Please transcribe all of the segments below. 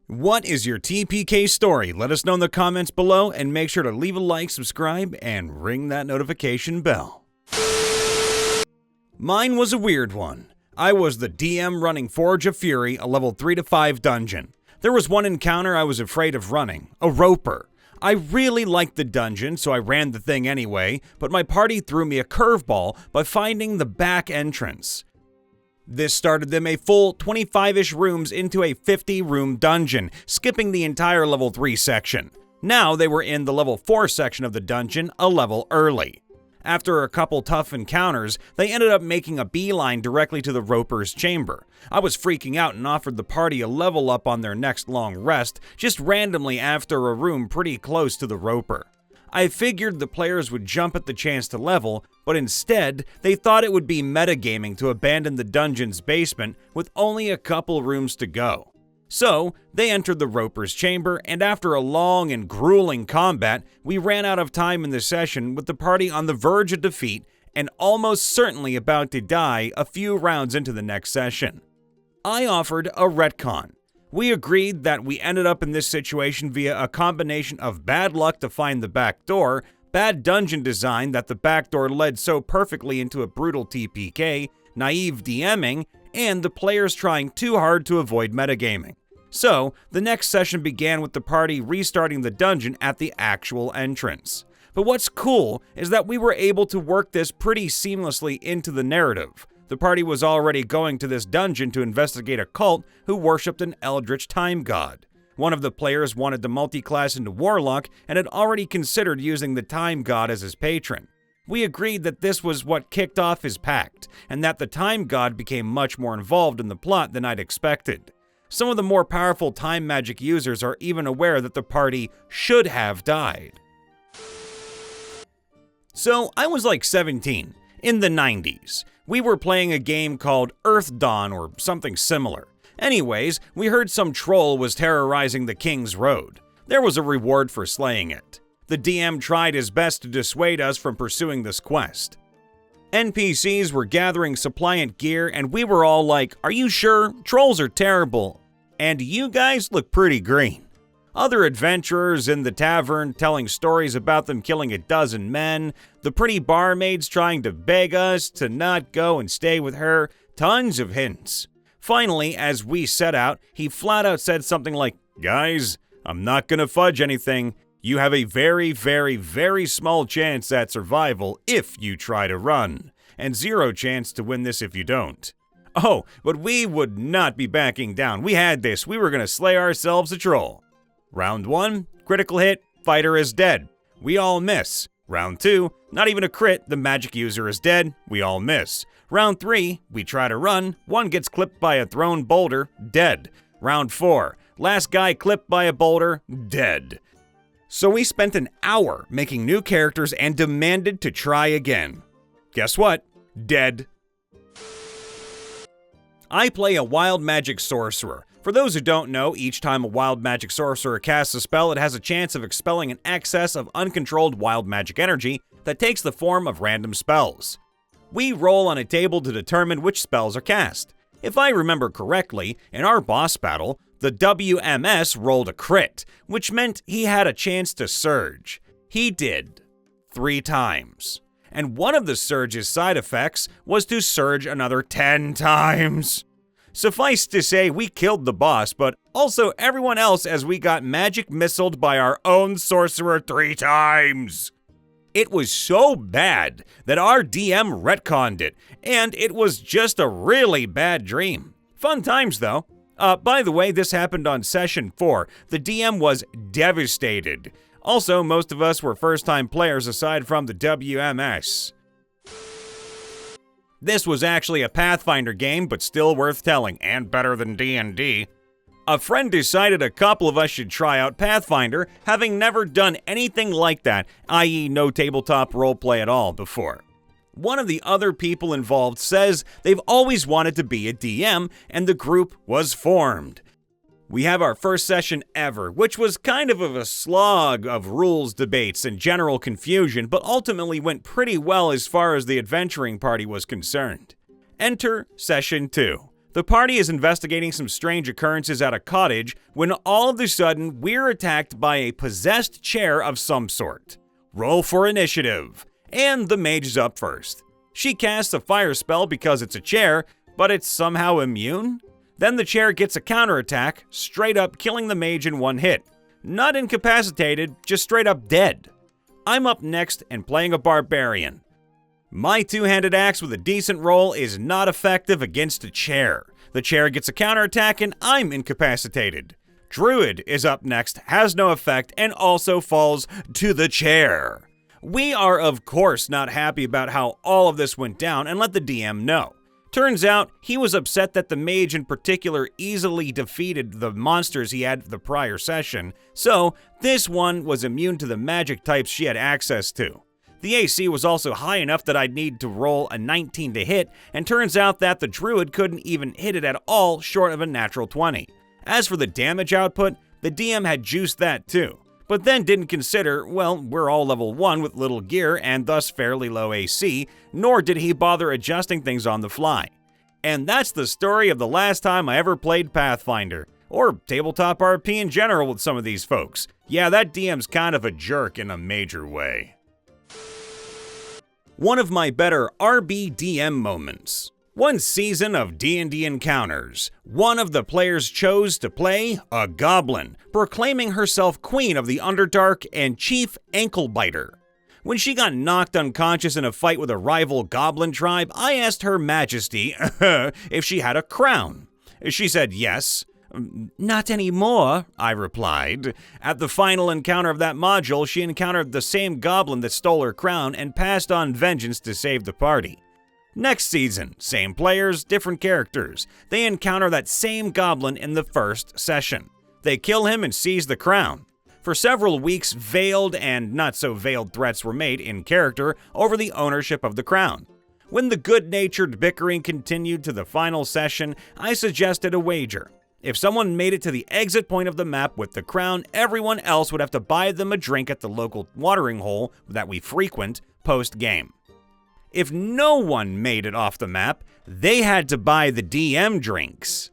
What is your TPK story? Let us know in the comments below, and make sure to leave a like, subscribe, and ring that notification bell. Mine was a weird one. I was the DM running Forge of Fury, a level 3 to 5 dungeon. There was one encounter I was afraid of running, a roper. I really liked the dungeon, so I ran the thing anyway, but my party threw me a curveball by finding the back entrance. This started them a full 25-ish rooms into a 50-room dungeon, skipping the entire level 3 section. Now they were in the level 4 section of the dungeon a level early. After a couple tough encounters, they ended up making a beeline directly to the Roper's chamber. I was freaking out and offered the party a level up on their next long rest, just randomly after a room pretty close to the Roper. I figured the players would jump at the chance to level, but instead, they thought it would be metagaming to abandon the dungeon's basement with only a couple rooms to go. So, they entered the Roper's chamber, and after a long and grueling combat, we ran out of time in the session with the party on the verge of defeat and almost certainly about to die a few rounds into the next session. I offered a retcon. We agreed that we ended up in this situation via a combination of bad luck to find the back door, bad dungeon design that the back door led so perfectly into a brutal TPK, naive DMing, and the players trying too hard to avoid metagaming. So, the next session began with the party restarting the dungeon at the actual entrance. But what's cool is that we were able to work this pretty seamlessly into the narrative. The party was already going to this dungeon to investigate a cult who worshipped an eldritch time god. One of the players wanted to multi-class into Warlock and had already considered using the time god as his patron. We agreed that this was what kicked off his pact, and that the time god became much more involved in the plot than I'd expected. Some of the more powerful time magic users are even aware that the party should have died. So I was like 17, in the 90s. We were playing a game called Earth Dawn or something similar. Anyways, we heard some troll was terrorizing the King's Road. There was a reward for slaying it. The DM tried his best to dissuade us from pursuing this quest. NPCs were gathering suppliant gear, and we were all like, "Are you sure? Trolls are terrible. And you guys look pretty green." Other adventurers in the tavern telling stories about them killing a dozen men, the pretty barmaids trying to beg us to not go and stay with her, tons of hints. Finally, as we set out, he flat out said something like, "Guys, I'm not gonna fudge anything. You have a very, very, very small chance at survival if you try to run, and 0 chance to win this if you don't." Oh, but we would not be backing down. We had this. We were gonna slay ourselves a troll. Round 1, critical hit, fighter is dead. We all miss. Round 2, not even a crit, the magic user is dead. We all miss. Round 3, we try to run. One gets clipped by a thrown boulder, dead. Round 4, last guy clipped by a boulder, dead. So we spent an hour making new characters and demanded to try again. Guess what? Dead. I play a wild magic sorcerer. For those who don't know, each time a wild magic sorcerer casts a spell, it has a chance of expelling an excess of uncontrolled wild magic energy that takes the form of random spells. We roll on a table to determine which spells are cast. If I remember correctly, in our boss battle, the WMS rolled a crit, which meant he had a chance to surge. He did 3 times. And one of the surge's side effects was to surge another 10 times. Suffice to say, we killed the boss, but also everyone else as we got magic missiled by our own sorcerer 3 times. It was so bad that our DM retconned it, and it was just a really bad dream. Fun times though. By the way, this happened on session 4. The DM was devastated. Also, most of us were first-time players aside from the WMS. This was actually a Pathfinder game, but still worth telling, and better than D&D. A friend decided a couple of us should try out Pathfinder, having never done anything like that, i.e. no tabletop roleplay at all before. One of the other people involved says they've always wanted to be a DM, and the group was formed. We have our first session ever, which was kind of a slog of rules debates and general confusion, but ultimately went pretty well as far as the adventuring party was concerned. Enter Session 2. The party is investigating some strange occurrences at a cottage when all of a sudden we're attacked by a possessed chair of some sort. Roll for initiative, and the mage is up first. She casts a fire spell because it's a chair, but it's somehow immune? Then the chair gets a counterattack, straight up killing the mage in one hit. Not incapacitated, just straight up dead. I'm up next and playing a barbarian. My two-handed axe with a decent roll is not effective against a chair. The chair gets a counterattack and I'm incapacitated. Druid is up next, has no effect, and also falls to the chair. We are of course not happy about how all of this went down and let the DM know. Turns out he was upset that the mage in particular easily defeated the monsters he had the prior session, so this one was immune to the magic types she had access to. The AC was also high enough that I'd need to roll a 19 to hit, and turns out that the druid couldn't even hit it at all short of a natural 20. As for the damage output, the DM had juiced that too, but then didn't consider, well, we're all level 1 with little gear and thus fairly low AC, nor did he bother adjusting things on the fly. And that's the story of the last time I ever played Pathfinder, or tabletop RP in general with some of these folks. Yeah, that DM's kind of a jerk in a major way. One of my better RBDM moments. One season of D&D Encounters, one of the players chose to play a goblin, proclaiming herself queen of the Underdark and chief ankle-biter. When she got knocked unconscious in a fight with a rival goblin tribe, I asked Her Majesty if she had a crown. She said yes. Not anymore, I replied. At the final encounter of that module, she encountered the same goblin that stole her crown and passed on vengeance to save the party. Next season, same players, different characters. They encounter that same goblin in the first session. They kill him and seize the crown. For several weeks, veiled and not so veiled threats were made in character over the ownership of the crown. When the good-natured bickering continued to the final session, I suggested a wager. If someone made it to the exit point of the map with the crown, everyone else would have to buy them a drink at the local watering hole that we frequent post-game. If no one made it off the map, they had to buy the DM drinks.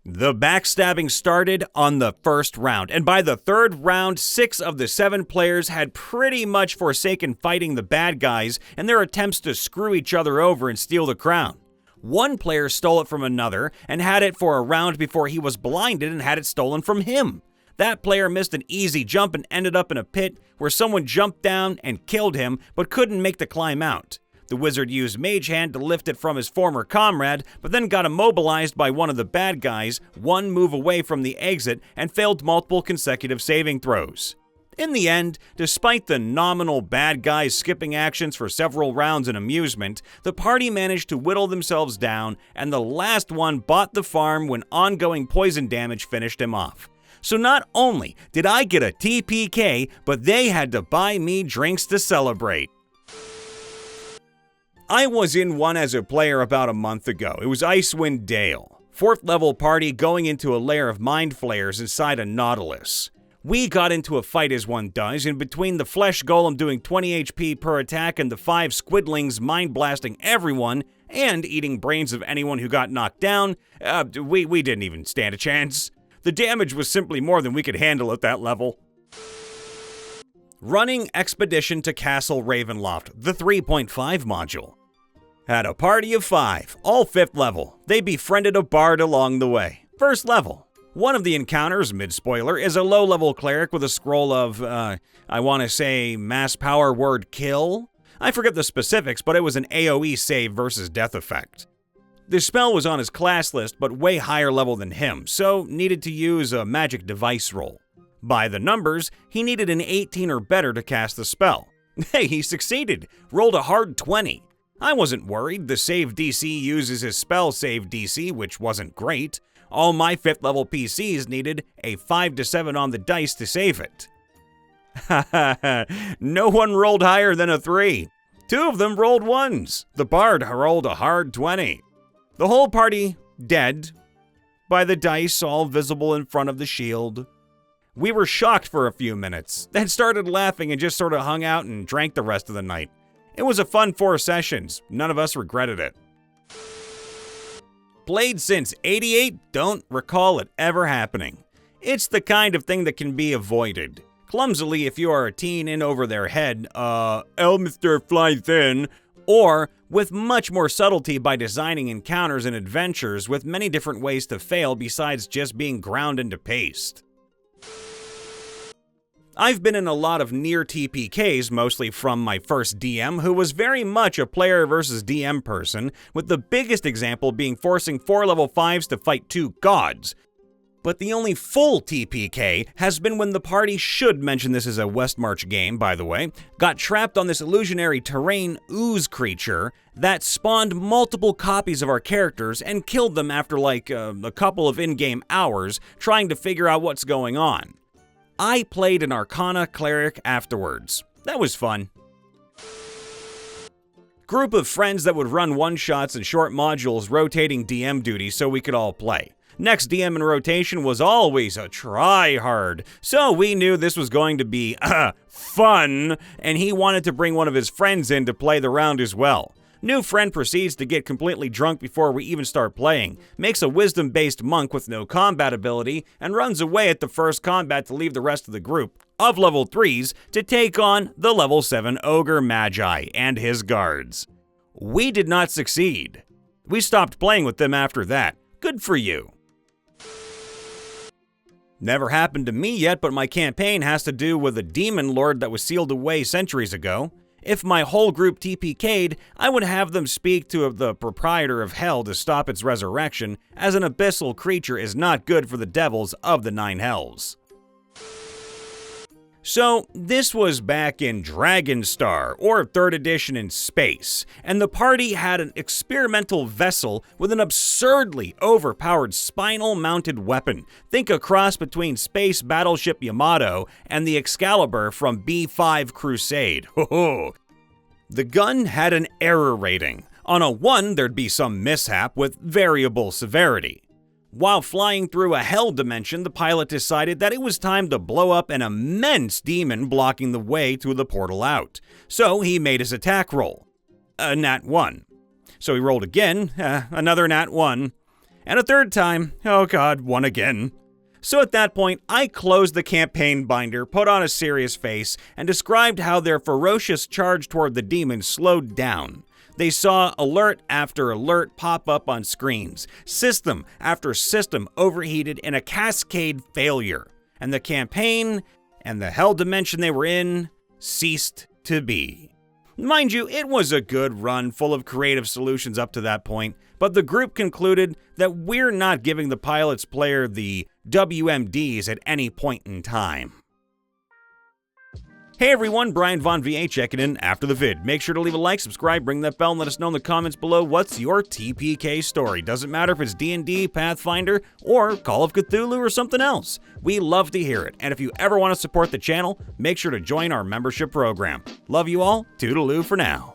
The backstabbing started on the first round, and by the third round, 6 of the 7 players had pretty much forsaken fighting the bad guys in their attempts to screw each other over and steal the crown. One player stole it from another and had it for a round before he was blinded and had it stolen from him. That player missed an easy jump and ended up in a pit where someone jumped down and killed him but couldn't make the climb out. The wizard used Mage Hand to lift it from his former comrade, but then got immobilized by one of the bad guys, one move away from the exit, and failed multiple consecutive saving throws. In the end, despite the nominal bad guys skipping actions for several rounds in amusement, the party managed to whittle themselves down, and the last one bought the farm when ongoing poison damage finished him off. So not only did I get a TPK, but they had to buy me drinks to celebrate. I was in one as a player about a month ago. It was Icewind Dale. 4th level party going into a lair of mind flayers inside a nautilus. We got into a fight as one does, and between the flesh golem doing 20 HP per attack and the 5 squidlings mind blasting everyone and eating brains of anyone who got knocked down, we didn't even stand a chance. The damage was simply more than we could handle at that level. Running Expedition to Castle Ravenloft, the 3.5 module. Had a party of 5, all 5th level. They befriended a bard along the way. 1st level. One of the encounters, mid-spoiler, is a low-level cleric with a scroll of, I want to say, mass power word kill? I forget the specifics, but it was an AoE save versus death effect. The spell was on his class list, but way higher level than him, so needed to use a magic device roll. By the numbers, he needed an 18 or better to cast the spell. Hey, he succeeded! Rolled a hard 20. I wasn't worried, the save DC uses his spell save DC, which wasn't great. All my 5th level PCs needed a 5 to 7 on the dice to save it. No one rolled higher than a 3. 2 of them rolled 1s. The bard rolled a hard 20. The whole party dead by the dice all visible in front of the shield. We were shocked for a few minutes, then started laughing and just sort of hung out and drank the rest of the night. It was a fun 4 sessions. None of us regretted it. Played since '88, don't recall it ever happening. It's the kind of thing that can be avoided. Clumsily if you are a teen in over their head, Elminster flies in, or with much more subtlety by designing encounters and adventures with many different ways to fail besides just being ground into paste. I've been in a lot of Near-TPKs, mostly from my first DM, who was very much a player versus DM person, with the biggest example being forcing 4 level 5s to fight 2 gods. But the only full TPK has been when the party, should mention this is a Westmarch game, by the way, got trapped on this illusionary terrain ooze creature that spawned multiple copies of our characters and killed them after like a couple of in-game hours trying to figure out what's going on. I played an Arcana cleric afterwards. That was fun. Group of friends that would run one-shots and short modules rotating DM duty so we could all play. Next DM in rotation was always a try-hard, so we knew this was going to be, fun, and he wanted to bring one of his friends in to play the round as well. New friend proceeds to get completely drunk before we even start playing, makes a wisdom-based monk with no combat ability, and runs away at the first combat to leave the rest of the group, of level 3s, to take on the level 7 Ogre Magi and his guards. We did not succeed. We stopped playing with them after that. Good for you. Never happened to me yet, but my campaign has to do with a demon lord that was sealed away centuries ago. If my whole group TPK'd, I would have them speak to the proprietor of hell to stop its resurrection, as an abyssal creature is not good for the devils of the 9 hells. So, this was back in Dragonstar, or 3rd edition in space, and the party had an experimental vessel with an absurdly overpowered spinal-mounted weapon. Think a cross between space battleship Yamato and the Excalibur from B5 Crusade. Ho ho! The gun had an error rating. On a 1, there'd be some mishap with variable severity. While flying through a hell dimension, the pilot decided that it was time to blow up an immense demon blocking the way to the portal out. So he made his attack roll. A nat 1. So he rolled again, another nat 1. And a third time, oh god, 1 again. So at that point, I closed the campaign binder, put on a serious face, and described how their ferocious charge toward the demon slowed down. They saw alert after alert pop up on screens. System after system overheated in a cascade failure. And the campaign and the hell dimension they were in ceased to be. Mind you, it was a good run full of creative solutions up to that point, but the group concluded that we're not giving the pilot's player the WMDs at any point in time. Hey everyone, Brian Von VA checking in after the vid. Make sure to leave a like, subscribe, ring that bell, and let us know in the comments below what's your TPK story. Doesn't matter if it's D&D, Pathfinder, or Call of Cthulhu or something else. We love to hear it, and if you ever want to support the channel, make sure to join our membership program. Love you all, toodaloo for now.